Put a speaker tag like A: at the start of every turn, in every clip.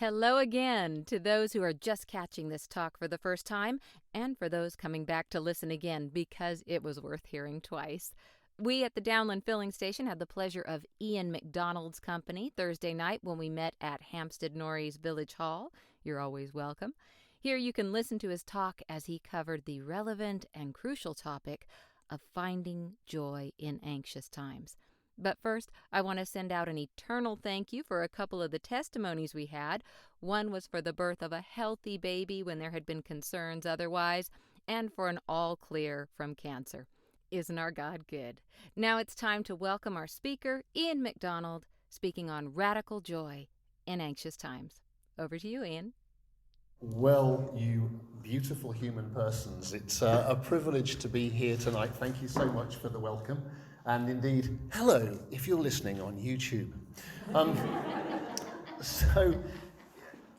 A: Hello again to those who are just catching this talk for the first time, and for those coming back to listen again because it was worth hearing twice. We at the Downland Filling Station had the pleasure of Ian Macdonald's company Thursday night when we met at Hampstead Norreys Village Hall. You're always welcome. Here you can listen to his talk as he covered the relevant and crucial topic of finding joy in anxious times. But first, I want to send out an eternal thank you for a couple of the testimonies we had. One was for the birth of a healthy baby when there had been concerns otherwise, and for an all clear from cancer. Isn't our God good? Now it's time to welcome our speaker, Ian Macdonald, speaking on radical joy in anxious times. Over to you, Ian.
B: Well, you beautiful human persons, it's a privilege to be here tonight. Thank you so much for the welcome. And indeed, hello, if you're listening on YouTube. So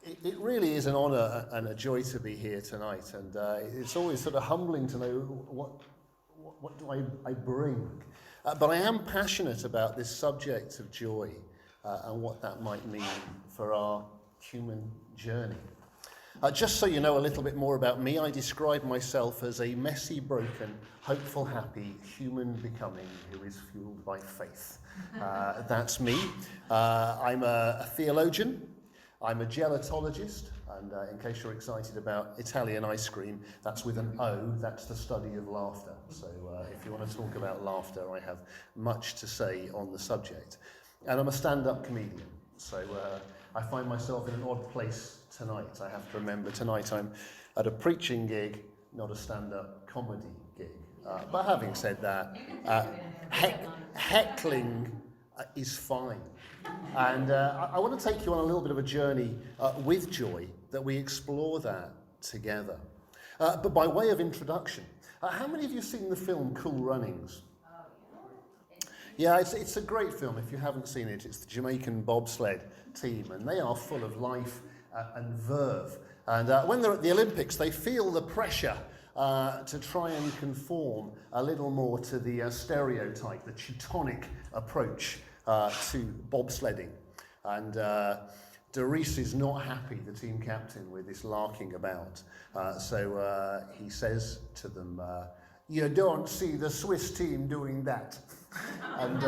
B: it really is an honour and a joy to be here tonight. And it's always sort of humbling to know what do I bring. But I am passionate about this subject of joy and what that might mean for our human journey. Just so you know a little bit more about me, I describe myself as a messy, broken, hopeful, happy human becoming who is fueled by faith. That's me. I'm a theologian. I'm a gelatologist. And in case you're excited about Italian ice cream, that's with an O. That's the study of laughter. So if you want to talk about laughter, I have much to say on the subject. And I'm a stand-up comedian. So I find myself in an odd place tonight. I have to remember tonight I'm at a preaching gig, not a stand-up comedy gig. But having said that, heckling is fine. And I want to take you on a little bit of a journey with joy, that we explore that together. But by way of introduction, how many of you have seen the film Cool Runnings? Yeah, it's a great film. If you haven't seen it, it's the Jamaican bobsled team, and they are full of life and verve. And when they're at the Olympics, they feel the pressure to try and conform a little more to the stereotype, the Teutonic approach to bobsledding. And Doris is not happy, the team captain, with this larking about. So he says to them, "You don't see the Swiss team doing that." And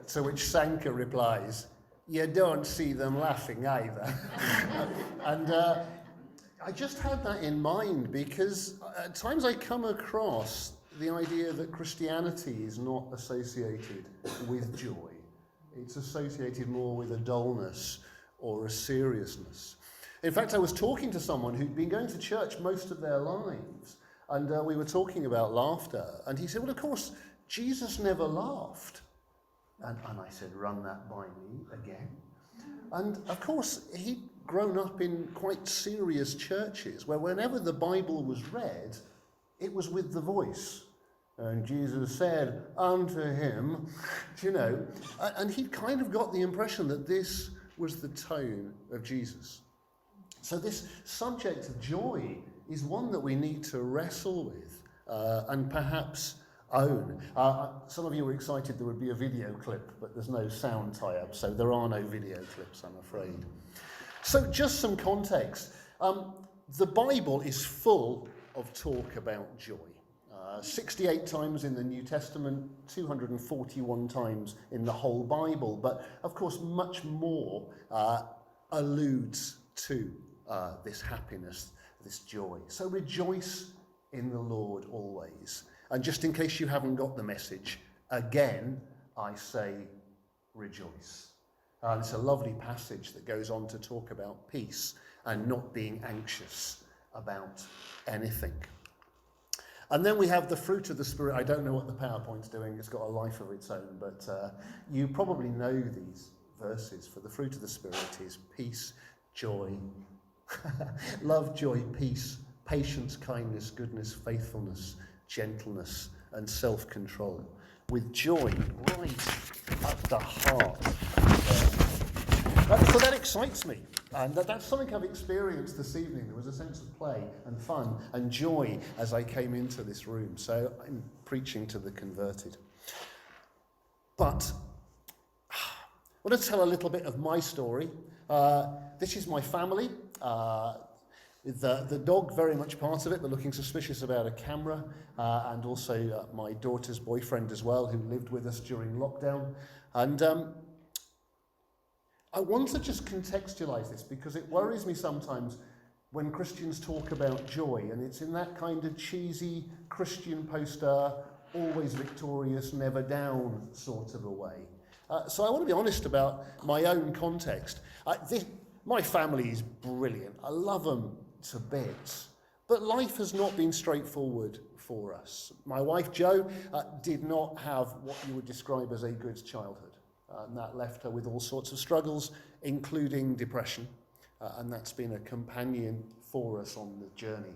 B: to which Sanka replies, "You don't see them laughing either." And I just had that in mind because at times I come across the idea that Christianity is not associated with joy. It's associated more with a dullness or a seriousness. In fact, I was talking to someone who'd been going to church most of their lives, and we were talking about laughter, and he said, "Well, of course, Jesus never laughed." And I said, "Run that by me again." And of course, he'd grown up in quite serious churches where whenever the Bible was read, it was with the voice. And Jesus said unto him, you know, and he'd kind of got the impression that this was the tone of Jesus. So this subject of joy is one that we need to wrestle with and perhaps own. Some of you were excited there would be a video clip, but there's no sound tie-up, so there are no video clips, I'm afraid. So just some context. The Bible is full of talk about joy. 68 times in the New Testament, 241 times in the whole Bible, but of course much more alludes to this happiness, this joy. So rejoice in the Lord always. And just in case you haven't got the message, again, I say rejoice. It's a lovely passage that goes on to talk about peace and not being anxious about anything. And then we have the fruit of the Spirit. I don't know what the PowerPoint's doing. It's got a life of its own, but you probably know these verses. For the fruit of the Spirit is peace, joy, love, joy, peace, patience, kindness, goodness, faithfulness, gentleness, and self-control, with joy right at the heart. So that excites me, and that's something I've experienced this evening. There was a sense of play and fun and joy as I came into this room, so I'm preaching to the converted. But I want to tell a little bit of my story, This is my family. The dog, very much part of it. They're looking suspicious about a camera, and also my daughter's boyfriend as well, who lived with us during lockdown. And I want to just contextualize this because it worries me sometimes when Christians talk about joy, and it's in that kind of cheesy Christian poster, always victorious, never down sort of a way. So I want to be honest about my own context. My family is brilliant. I love them to bits. But life has not been straightforward for us. My wife, Jo, did not have what you would describe as a good childhood. And that left her with all sorts of struggles, including depression. And that's been a companion for us on the journey.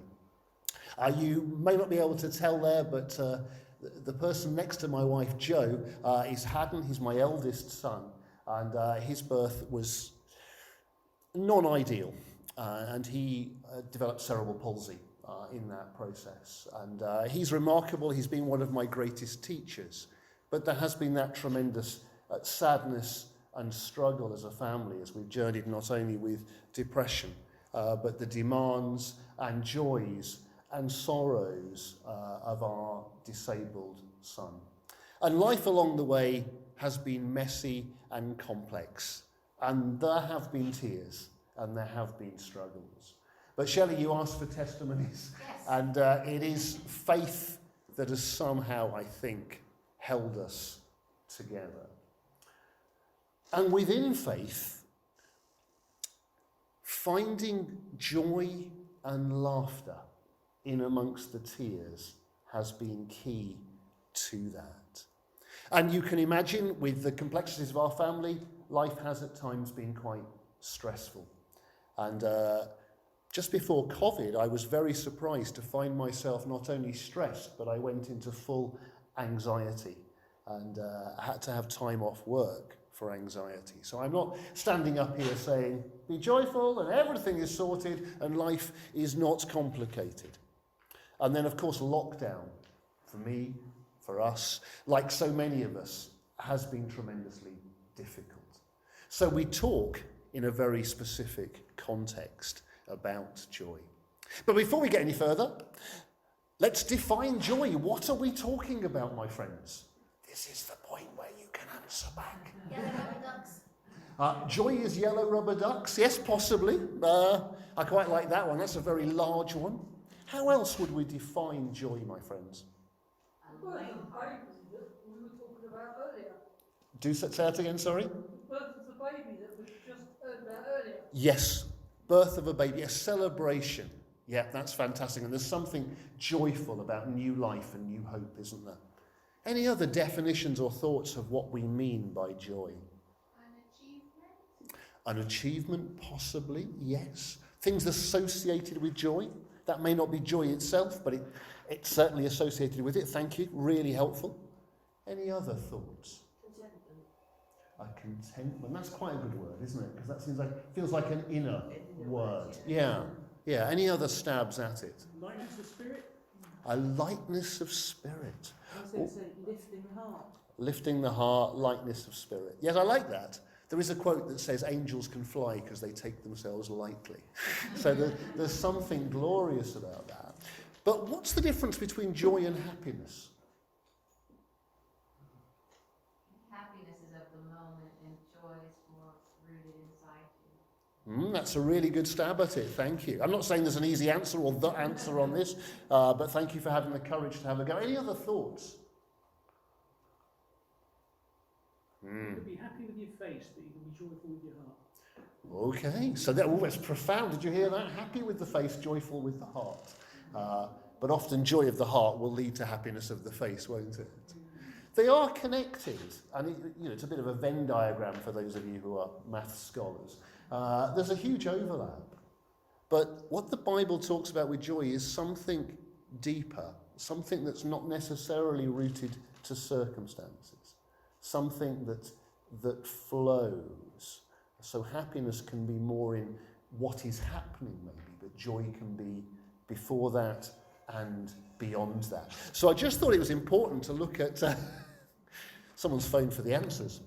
B: You may not be able to tell there, but the person next to my wife, Jo, is Haddon. He's my eldest son. And his birth was non-ideal. And he developed cerebral palsy in that process. And he's remarkable. He's been one of my greatest teachers. But there has been that tremendous sadness and struggle as a family as we've journeyed not only with depression, but the demands and joys and sorrows of our disabled son. And life along the way has been messy and complex. And there have been tears and there have been struggles. But Shelley, you asked for testimonies.
A: Yes.
B: And it is faith that has somehow, I think, held us together. And within faith, finding joy and laughter in amongst the tears has been key to that. And you can imagine, with the complexities of our family, life has at times been quite stressful. And just before COVID, I was very surprised to find myself not only stressed, but I went into full anxiety and had to have time off work for anxiety. So I'm not standing up here saying, be joyful and everything is sorted and life is not complicated. And then, of course, lockdown, for me, for us, like so many of us, has been tremendously difficult. So we talk in a very specific context about joy. But before we get any further, let's define joy. What are we talking about, my friends? This is the point where you can answer back.
C: Yellow rubber ducks.
B: Joy is yellow rubber ducks. Yes, possibly. I quite like that one. That's a very large one. How else would we define joy, my friends?
D: Well, the baby that we were talking about earlier.
B: Do say that again, sorry?
D: The birth of the baby that was just heard about earlier.
B: Yes, birth of a baby, a celebration. Yeah, that's fantastic. And there's something joyful about new life and new hope, isn't there? Any other definitions or thoughts of what we mean by joy?
C: An achievement.
B: An achievement, possibly, yes. Things associated with joy. That may not be joy itself, but it's certainly associated with it. Thank you, really helpful. Any other thoughts?
D: Contentment.
B: A contentment. That's quite a good word, isn't it? Because that feels like an inner word. Yeah. Any other stabs at it?
E: Lightness of spirit.
B: A lightness of spirit.
E: I said lifting the heart.
B: Lifting the heart, lightness of spirit. Yes, I like that. There is a quote that says angels can fly because they take themselves lightly. So there's something glorious about that. But what's the difference between joy and happiness?
C: Happiness is of the moment and joy is more rooted inside you.
B: That's a really good stab at it, thank you. I'm not saying there's an easy answer or the answer on this, but thank you for having the courage to have a go. Any other thoughts?
E: You can be happy with your face, but you can be joyful with your heart.
B: Okay, so that's profound. Did you hear that? Happy with the face, joyful with the heart. But often joy of the heart will lead to happiness of the face, won't it? They are connected, and it's a bit of a Venn diagram for those of you who are maths scholars. There's a huge overlap. But what the Bible talks about with joy is something deeper, something that's not necessarily rooted to circumstances, something that flows. So happiness can be more in what is happening maybe, but joy can be before that and beyond that. So I just thought it was important to look at someone's phone for the answers.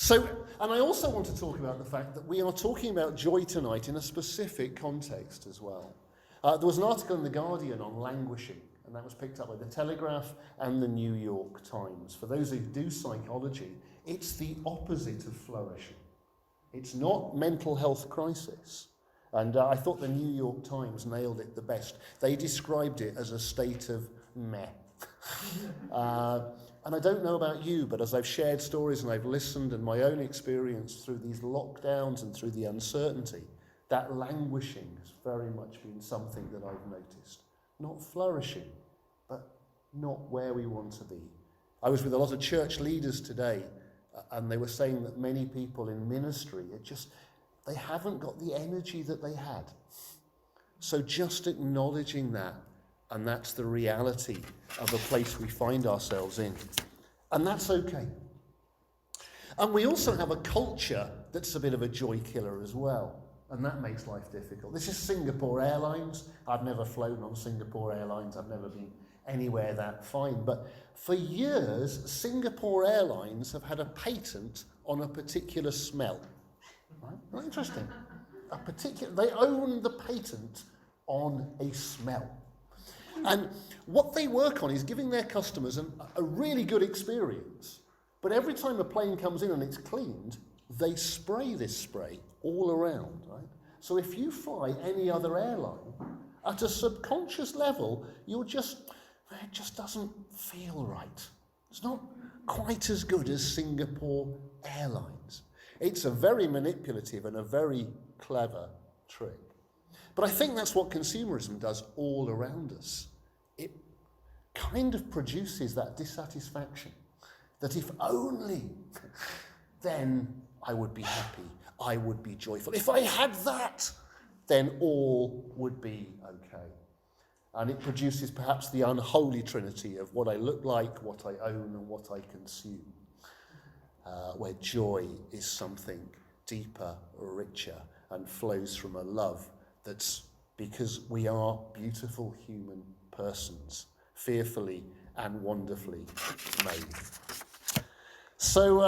B: So, and I also want to talk about the fact that we are talking about joy tonight in a specific context as well. There was an article in The Guardian on languishing, and that was picked up by The Telegraph and the New York Times. For those who do psychology, it's the opposite of flourishing. It's not mental health crisis. And I thought the New York Times nailed it the best. They described it as a state of meh. And I don't know about you, but as I've shared stories and I've listened and my own experience through these lockdowns and through the uncertainty, that languishing has very much been something that I've noticed. Not flourishing, but not where we want to be. I was with a lot of church leaders today, and they were saying that many people in ministry they haven't got the energy that they had. So just acknowledging that, and that's the reality of a place we find ourselves in. And that's okay. And we also have a culture that's a bit of a joy killer as well. And that makes life difficult. This is Singapore Airlines. I've never flown on Singapore Airlines. I've never been anywhere that fine. But for years, Singapore Airlines have had a patent on a particular smell. Right? Not interesting. They own the patent on a smell. And what they work on is giving their customers a really good experience. But every time a plane comes in and it's cleaned, they spray this spray all around, right? So if you fly any other airline, at a subconscious level, it just doesn't feel right. It's not quite as good as Singapore Airlines. It's a very manipulative and a very clever trick. But I think that's what consumerism does all around us. It kind of produces that dissatisfaction, that if only, then I would be happy, I would be joyful. If I had that, then all would be okay. And it produces perhaps the unholy trinity of what I look like, what I own, and what I consume, where joy is something deeper, richer, and flows from a love that's because we are beautiful human persons, fearfully and wonderfully made. So,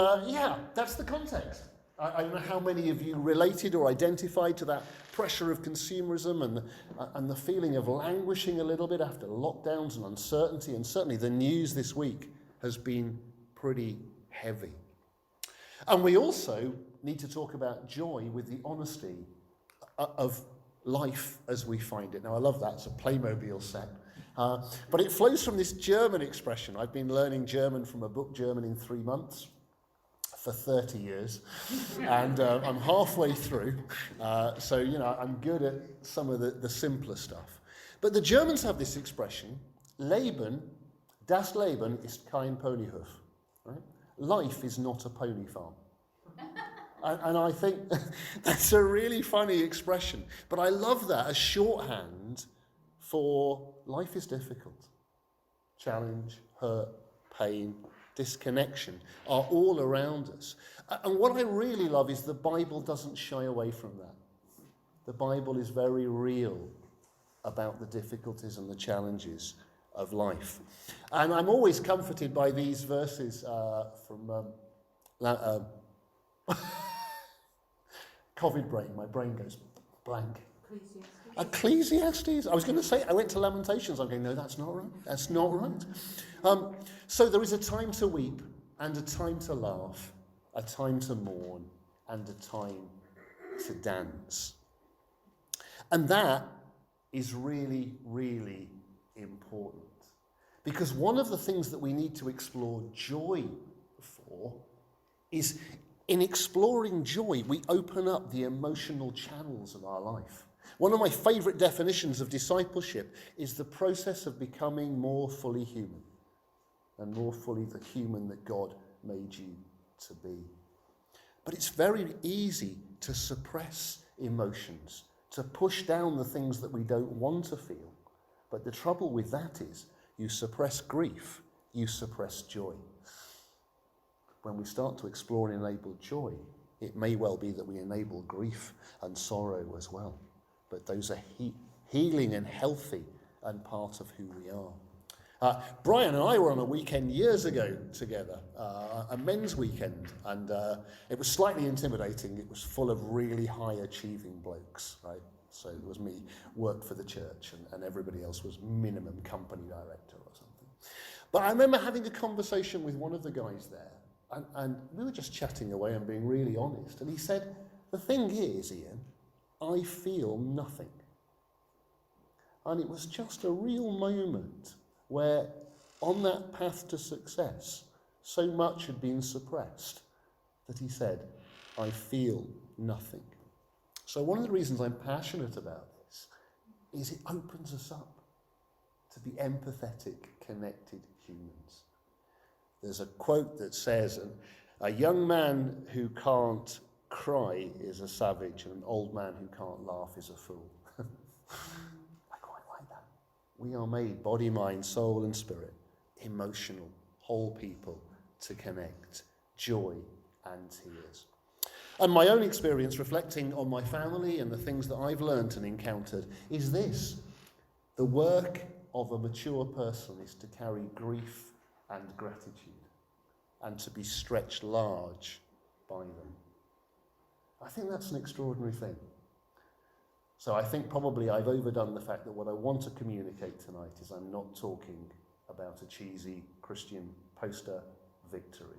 B: that's the context. I don't know how many of you related or identified to that pressure of consumerism and the feeling of languishing a little bit after lockdowns and uncertainty, and certainly the news this week has been pretty heavy. And we also need to talk about joy with the honesty of life as we find it. Now, I love that. It's a Playmobil set. But it flows from this German expression. I've been learning German from a book, German in 3 months, for 30 years. And I'm halfway through. So, I'm good at some of the simpler stuff. But the Germans have this expression, das Leben ist kein Ponyhof. Right? Life is not a pony farm. And I think that's a really funny expression. But I love that as shorthand for life is difficult. Challenge, hurt, pain, disconnection are all around us. And what I really love is the Bible doesn't shy away from that. The Bible is very real about the difficulties and the challenges of life. And I'm always comforted by these verses from COVID brain. My brain goes blank. Ecclesiastes. I was going to say, I went to Lamentations. I'm going, no, that's not right. That's not right. So there is a time to weep and a time to laugh, a time to mourn and a time to dance. And that is really, really important. Because one of the things that we need to explore joy for is in exploring joy, we open up the emotional channels of our life. One of my favourite definitions of discipleship is the process of becoming more fully human and more fully the human that God made you to be. But it's very easy to suppress emotions, to push down the things that we don't want to feel. But the trouble with that is you suppress grief, you suppress joy. When we start to explore and enable joy, it may well be that we enable grief and sorrow as well. But those are healing and healthy and part of who we are. Brian and I were on a weekend years ago together, a men's weekend, and it was slightly intimidating. It was full of really high-achieving blokes, right? So it was me, worked for the church, and everybody else was minimum company director or something. But I remember having a conversation with one of the guys there, and we were just chatting away and being really honest, and he said, the thing is, Ian, I feel nothing. And it was just a real moment where on that path to success, so much had been suppressed that he said, I feel nothing. So one of the reasons I'm passionate about this is it opens us up to be empathetic, connected humans. There's a quote that says, a young man who can't cry is a savage, and an old man who can't laugh is a fool. I quite like that. We are made body, mind, soul and spirit, emotional, whole people to connect, joy and tears. And my own experience reflecting on my family and the things that I've learnt and encountered is this. The work of a mature person is to carry grief and gratitude and to be stretched large by them. I think that's an extraordinary thing. So I think probably I've overdone the fact that what I want to communicate tonight is I'm not talking about a cheesy Christian poster victory.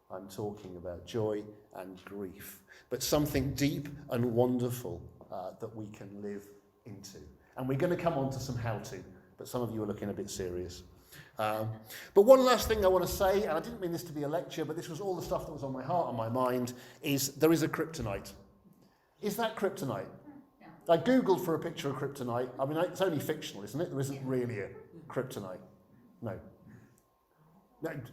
B: I'm talking about joy and grief, but something deep and wonderful that we can live into. And we're going to come on to some how-to, but some of you are looking a bit serious. But one last thing I want to say, and I didn't mean this to be a lecture, but this was all the stuff that was on my heart and my mind, is there is a kryptonite. Is that kryptonite? I googled for a picture of kryptonite. I mean, it's only fictional, isn't it? There isn't really a kryptonite. No.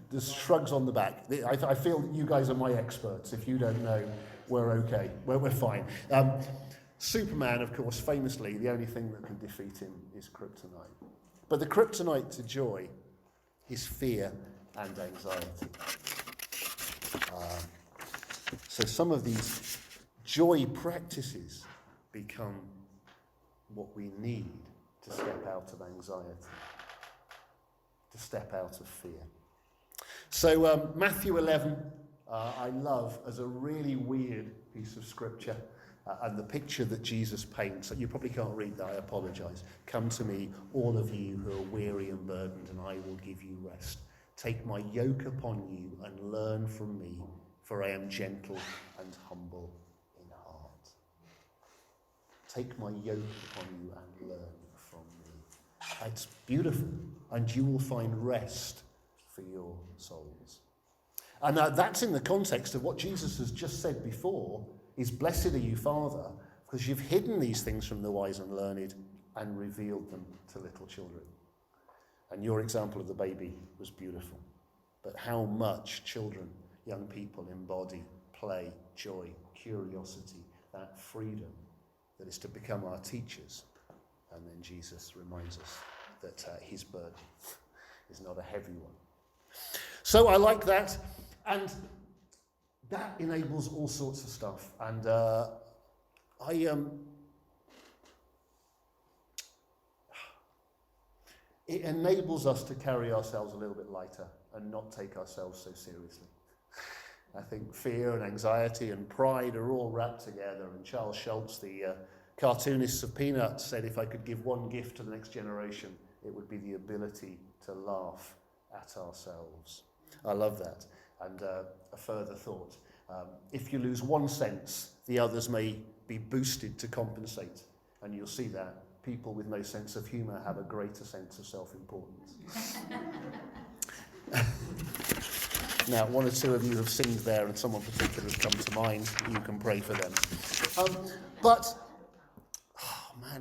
B: There's shrugs on the back. I feel you guys are my experts. If you don't know, we're okay. We're fine. Superman, of course, famously, the only thing that can defeat him is kryptonite. But the kryptonite to joy is fear and anxiety. So some of these joy practices become what we need to step out of anxiety, to step out of fear. So Matthew 11, I love as a really weird piece of scripture, and the picture that Jesus paints. You probably can't read that, I apologise. Come to me, all of you who are weary and burdened, and I will give you rest. Take my yoke upon you and learn from me, for I am gentle and humble in heart. Take my yoke upon you and learn from me. It's beautiful, and you will find rest for your souls. And that's in the context of what Jesus has just said before, is blessed are you, Father, because you've hidden these things from the wise and learned and revealed them to little children. And your example of the baby was beautiful. But how much children, young people embody play, joy, curiosity, that freedom that is to become our teachers. And then Jesus reminds us that his burden is not a heavy one. So I like that. And that enables all sorts of stuff, and it enables us to carry ourselves a little bit lighter and not take ourselves so seriously. I think fear and anxiety and pride are all wrapped together, and Charles Schulz, the cartoonist of Peanuts, said if I could give one gift to the next generation, it would be the ability to laugh at ourselves. I love that. And a further thought, if you lose one sense, the others may be boosted to compensate. And you'll see that people with no sense of humour have a greater sense of self-importance. Now, one or two of you have singed there, and someone particular has come to mind. You can pray for them.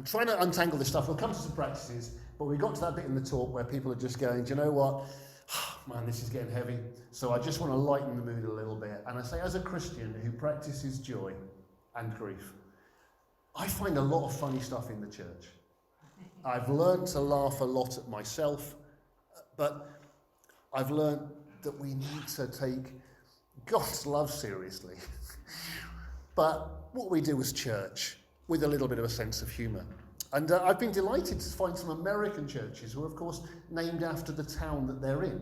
B: Trying to untangle this stuff. We'll come to some practices, but we got to that bit in the talk where people are just going, do you know what? Man, this is getting heavy. So I just want to lighten the mood a little bit. And I say, as a Christian who practices joy and grief, I find a lot of funny stuff in the church. I've learned to laugh a lot at myself, but I've learned that we need to take God's love seriously. But what we do as church, with a little bit of a sense of humour. And I've been delighted to find some American churches who are, of course, named after the town that they're in.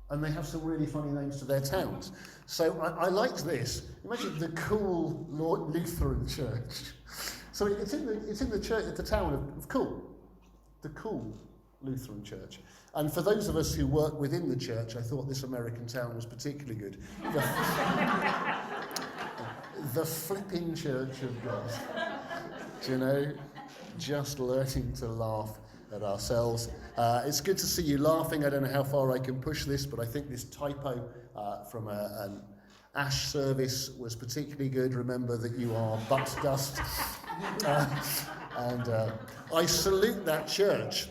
B: And they have some really funny names to their towns. So I liked this. Imagine the cool Lutheran church. So it's in the church, the town of Cool, the cool Lutheran church. And for those of us who work within the church, I thought this American town was particularly good. The flipping Church of God. Do you know? Just learning to laugh at ourselves. It's good to see you laughing. I don't know how far I can push this, but I think this typo from an Ash service was particularly good. Remember that you are butt dust. And I salute that church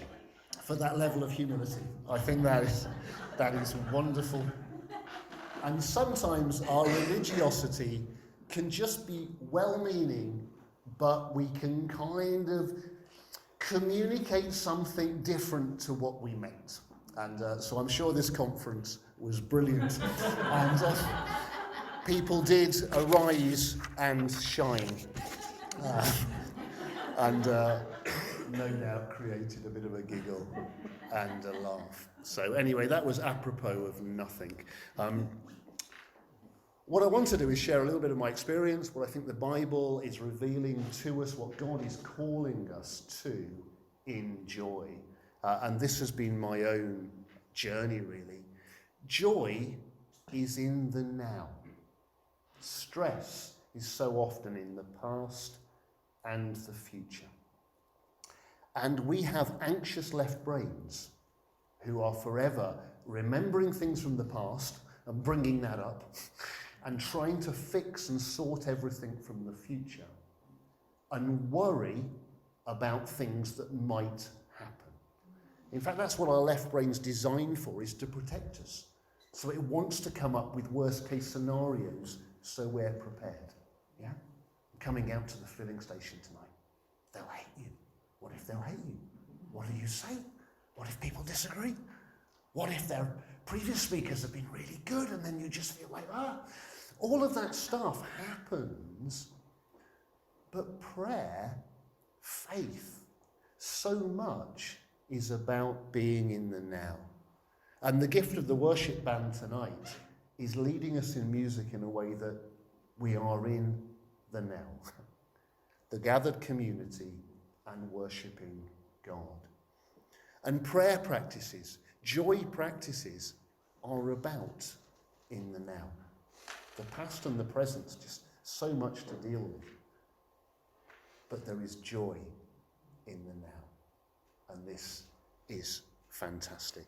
B: for that level of humility. I think that is wonderful. And sometimes our religiosity can just be well-meaning, but we can kind of communicate something different to what we meant. And so I'm sure this conference was brilliant. And people did arise and shine. And no doubt created a bit of a giggle and a laugh. So anyway, that was apropos of nothing. What I want to do is share a little bit of my experience, what I think the Bible is revealing to us, what God is calling us to in joy. And this has been my own journey, really. Joy is in the now. Stress is so often in the past and the future. And we have anxious left brains who are forever remembering things from the past and bringing that up and trying to fix and sort everything from the future and worry about things that might happen. In fact, that's what our left brain's designed for, is to protect us. So it wants to come up with worst case scenarios so we're prepared. Yeah? Coming out to the filling station tonight. They'll hate you. What if they'll hate you? What do you say? What if people disagree? What if their previous speakers have been really good and then you just feel like, all of that stuff happens. But prayer, faith, so much is about being in the now. And the gift of the worship band tonight is leading us in music in a way that we are in the now. The gathered community and worshipping God. And prayer practices, joy practices, are about in the now. The past and the present, just so much to deal with. But there is joy in the now. And this is fantastic.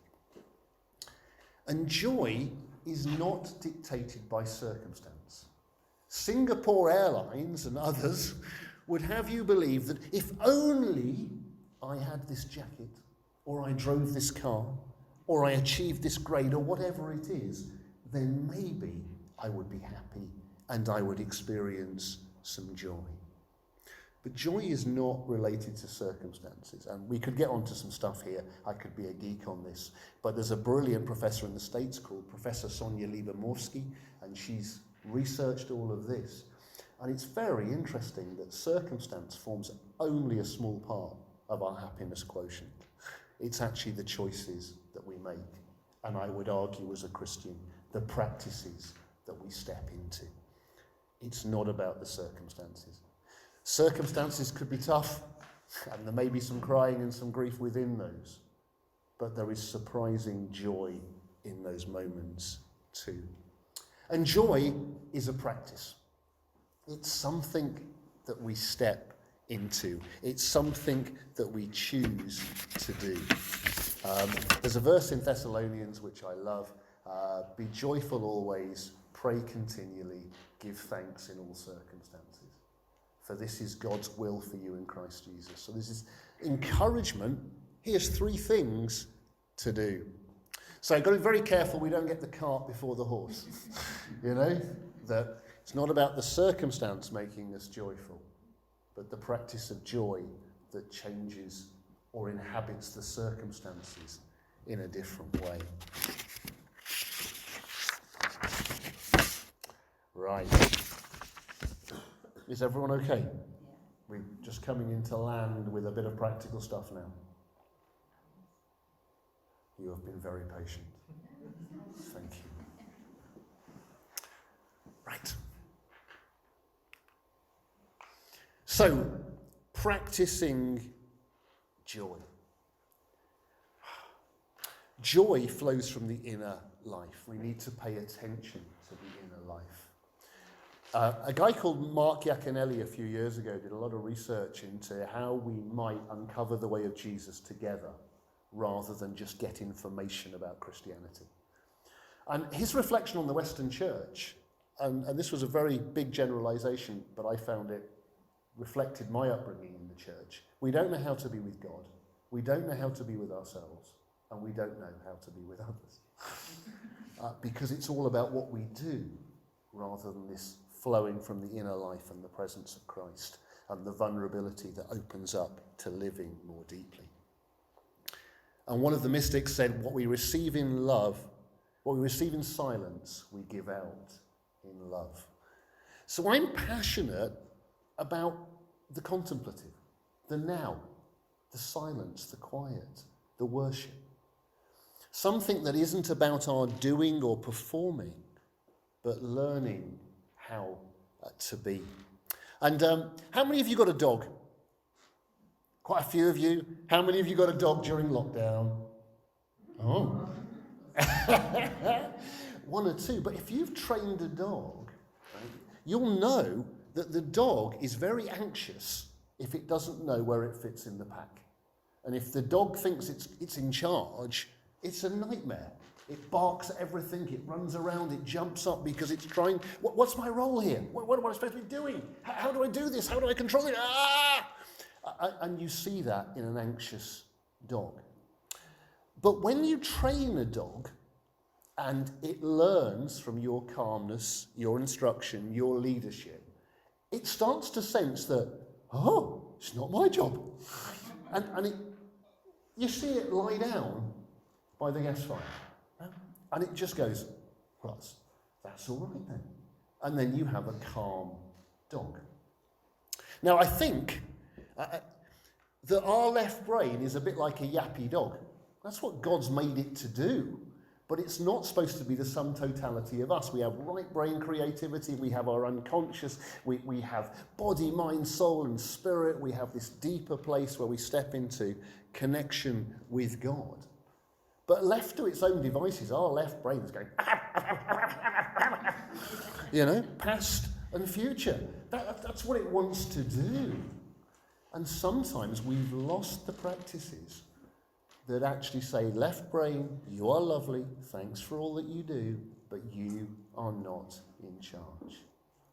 B: And joy is not dictated by circumstance. Singapore Airlines and others would have you believe that if only I had this jacket, or I drove this car, or I achieved this grade, or whatever it is, then maybe I would be happy and I would experience some joy. But joy is not related to circumstances. And we could get onto some stuff here. I could be a geek on this. But there's a brilliant professor in the States called Professor Sonia Liebermorsky, and she's researched all of this. And it's very interesting that circumstance forms only a small part of our happiness quotient. It's actually the choices that we make. And I would argue as a Christian, the practices that we step into. It's not about the circumstances. Circumstances could be tough, and there may be some crying and some grief within those. But there is surprising joy in those moments too. And joy is a practice. It's something that we step into. It's something that we choose to do. There's a verse in Thessalonians which I love. Be joyful always, pray continually, give thanks in all circumstances. For this is God's will for you in Christ Jesus. So this is encouragement. Here's 3 things to do. So I've got to be very careful we don't get the cart before the horse. You know, that it's not about the circumstance making us joyful, but the practice of joy that changes or inhabits the circumstances in a different way. Right. Is everyone okay? We're just coming into land with a bit of practical stuff now. You have been very patient. Thank you. Right. So, practicing joy. Joy flows from the inner life. We need to pay attention to the inner life. A guy called Mark Yaconelli a few years ago did a lot of research into how we might uncover the way of Jesus together rather than just get information about Christianity. And his reflection on the Western church, and this was a very big generalization, but I found it reflected my upbringing in the church. We don't know how to be with God. We don't know how to be with ourselves. And we don't know how to be with others. Because it's all about what we do rather than this flowing from the inner life and the presence of Christ and the vulnerability that opens up to living more deeply. And one of the mystics said, what we receive in love, what we receive in silence, we give out in love. So I'm passionate about the contemplative, the now, the silence, the quiet, the worship. Something that isn't about our doing or performing, but learning how to be. And how many of you got a dog? Quite a few of you. How many of you got a dog during lockdown? Oh. One or two. But if you've trained a dog, right, you'll know that the dog is very anxious if it doesn't know where it fits in the pack. And if the dog thinks it's in charge, it's a nightmare. It barks at everything, it runs around, it jumps up because it's trying, what's my role here? What am I supposed to be doing? How do I do this? How do I control it? And you see that in an anxious dog. But when you train a dog and it learns from your calmness, your instruction, your leadership, it starts to sense that, oh, it's not my job. And you see it lie down by the gas fire. And it just goes, well, that's all right then. And then you have a calm dog. Now, I think that our left brain is a bit like a yappy dog. That's what God's made it to do. But it's not supposed to be the sum totality of us. We have right brain creativity, we have our unconscious, we have body, mind, soul, and spirit. We have this deeper place where we step into connection with God. But left to its own devices, our left brain is going, past and future. That's what it wants to do. And sometimes we've lost the practices that actually say, left brain, you are lovely, thanks for all that you do, but you are not in charge.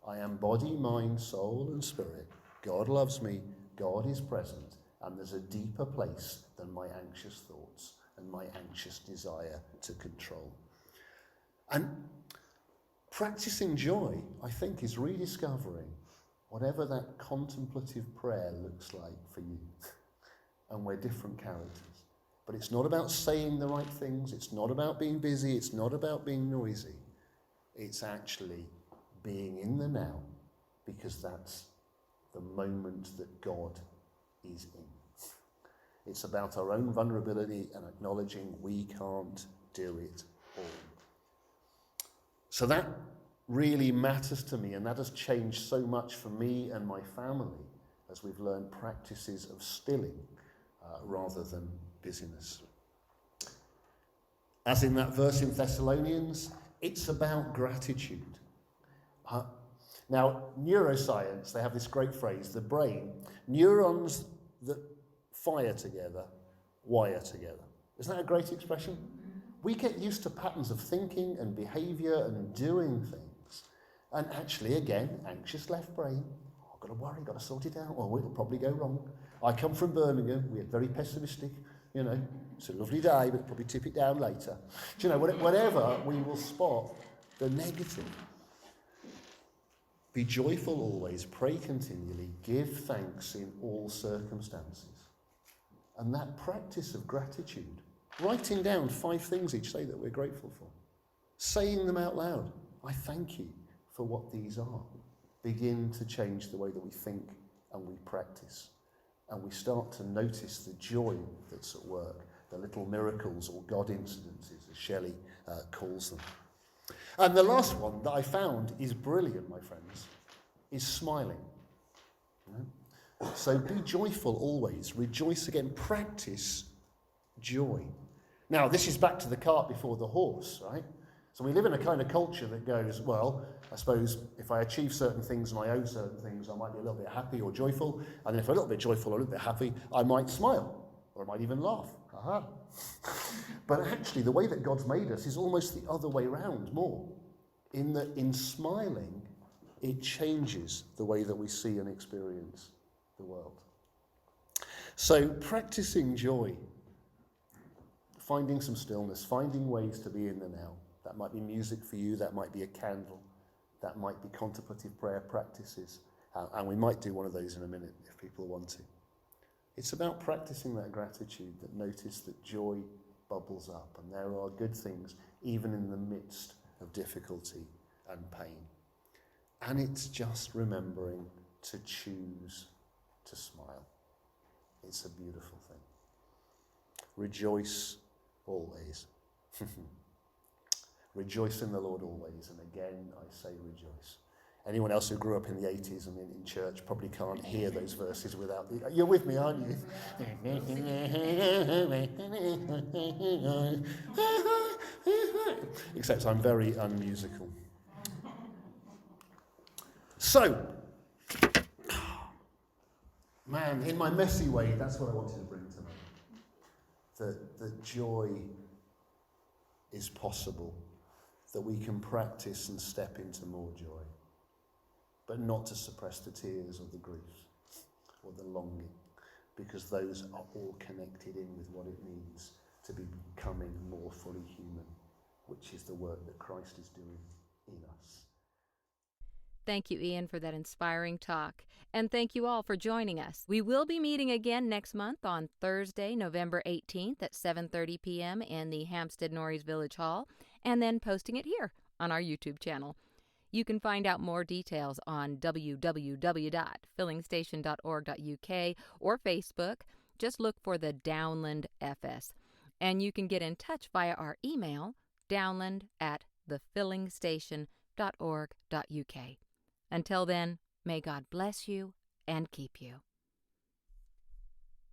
B: I am body, mind, soul, and spirit. God loves me, God is present, and there's a deeper place than my anxious thoughts and my anxious desire to control. And practicing joy, I think, is rediscovering whatever that contemplative prayer looks like for you. And we're different characters. But it's not about saying the right things, it's not about being busy, it's not about being noisy. It's actually being in the now, because that's the moment that God is in. It's about our own vulnerability and acknowledging we can't do it all. So that really matters to me, and that has changed so much for me and my family as we've learned practices of stilling rather than busyness. As in that verse in Thessalonians, it's about gratitude. Now, neuroscience, they have this great phrase, the brain, neurons that fire together, wire together. Isn't that a great expression? We get used to patterns of thinking and behaviour and doing things. And actually, again, anxious left brain, I've got to worry, got to sort it out, or it'll probably go wrong. I come from Birmingham, we're very pessimistic, it's a lovely day, but probably tip it down later. Do you know, whatever, we will spot the negative. Be joyful always, pray continually, give thanks in all circumstances. And that practice of gratitude, writing down 5 things each day that we're grateful for, saying them out loud, I thank you for what these are, begin to change the way that we think and we practice. And we start to notice the joy that's at work, the little miracles or God incidences, as Shelley calls them. And the last one that I found is brilliant, my friends, is smiling. You know? So be joyful always. Rejoice again. Practice joy. Now, this is back to the cart before the horse, right? So we live in a kind of culture that goes, well, I suppose if I achieve certain things and I own certain things, I might be a little bit happy or joyful. And then if I'm a little bit joyful or a little bit happy, I might smile or I might even laugh. Aha. But actually, the way that God's made us is almost the other way around more. In that in smiling, it changes the way that we see and experience the world. So practicing joy, finding some stillness, finding ways to be in the now. That might be music for you, that might be a candle, that might be contemplative prayer practices, and we might do one of those in a minute if people want to. It's about practicing that gratitude, that notice that joy bubbles up, and there are good things even in the midst of difficulty and pain. And it's just remembering to choose to smile. It's a beautiful thing. Rejoice always. Rejoice in the Lord always, and again I say rejoice. Anyone else who grew up in the 80s and in church probably can't hear those verses without the... You're with me, aren't you? Except I'm very unmusical. So, man, in my messy way, that's what I wanted to bring tonight. That joy is possible, that we can practice and step into more joy, but not to suppress the tears or the grief or the longing, because those are all connected in with what it means to be becoming more fully human, which is the work that Christ is doing in us.
A: Thank you, Ian, for that inspiring talk. And thank you all for joining us. We will be meeting again next month on Thursday, November 18th at 7:30 p.m. in the Hampstead Norreys Village Hall, and then posting it here on our YouTube channel. You can find out more details on www.fillingstation.org.uk or Facebook. Just look for the Downland FS. And you can get in touch via our email, downland@thefillingstation.org.uk. Until then, may God bless you and keep you.